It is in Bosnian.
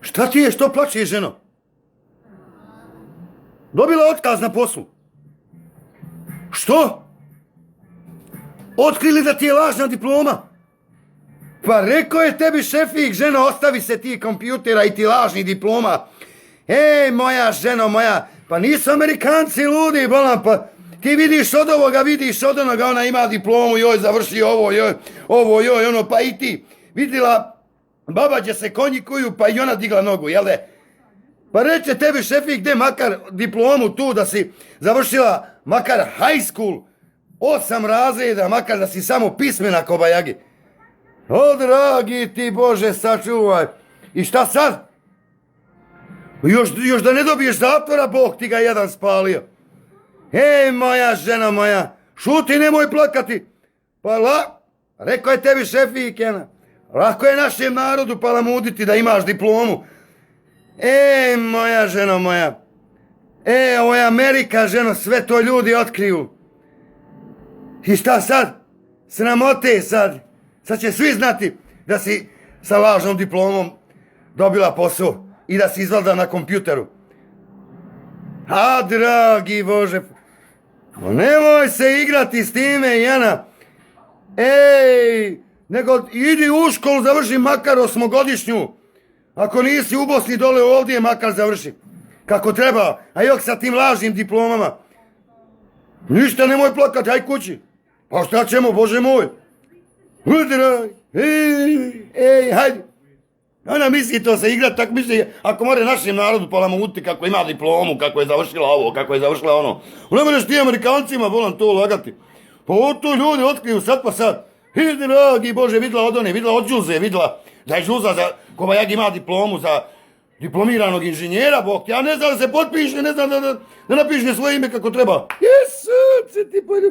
Šta ti je, što plačeš, ženo? Dobila otkaz na poslu. Što? Otkrili da ti je lažna diploma? Pa rekao je tebi šefik, ženo, ostavi se ti kompjutera i ti lažni diploma. Ej, moja ženo, moja, pa nisu Amerikanci ludi, bolam, pa ti vidiš od ovoga, vidiš od onoga, ona ima diplomu, joj, završi ovo, joj, ono, pa i ti. Vidjela, baba će se konjikuju, pa i ona digla nogu, jel de? Pa reče tebi šefik, gde makar diplomu tu da si završila, makar high school, 8 razreda, makar da si samo pismena kobajagi. O, dragi ti Bože, sačuvaj. I šta sad? Još da ne dobiješ zatvora, Bog ti ga jedan spalio. Ej, moja žena moja, šuti, nemoj plakati. Pa rekao je tebi šefik, jena. Lako je našem narodu palamuditi da imaš diplomu. Ej, moja ženo moja. Ovo je Amerika, ženo, sve to ljudi otkriju. I šta sad? Sramote sad. Sad će svi znati da si sa lažnom diplomom dobila posao i da si izvalda na kompjuteru. A, dragi Bože, nemoj se igrati s time, Jana. Ej, nego idi u školu, završi makar 8-godišnju. Ako nisi u Bosni dole ovdje, makar završi. Kako treba, a jok sa tim lažnim diplomama. Ništa, nemoj plakati, aj kući. Pa šta ćemo, Bože moj? Ej, hajde. Ona misli to se igrat, tak misli, ako more našem narodu palamuti kako ima diplomu, kako je završila ovo, kako je završila ono. Ne možeš ti Amerikancima, volam to lagati. Pa to ljudi otkriju sad pa sad. Dragi Bože, vidjela od one, vidjela od Đuze, vidjela da je Đuza za Kobajag ima diplomu za diplomiranog inženjera, Bog, ja ne znam da se potpiše, ne znam da napiše svoje ime kako treba. Jesu, se ti pojdu.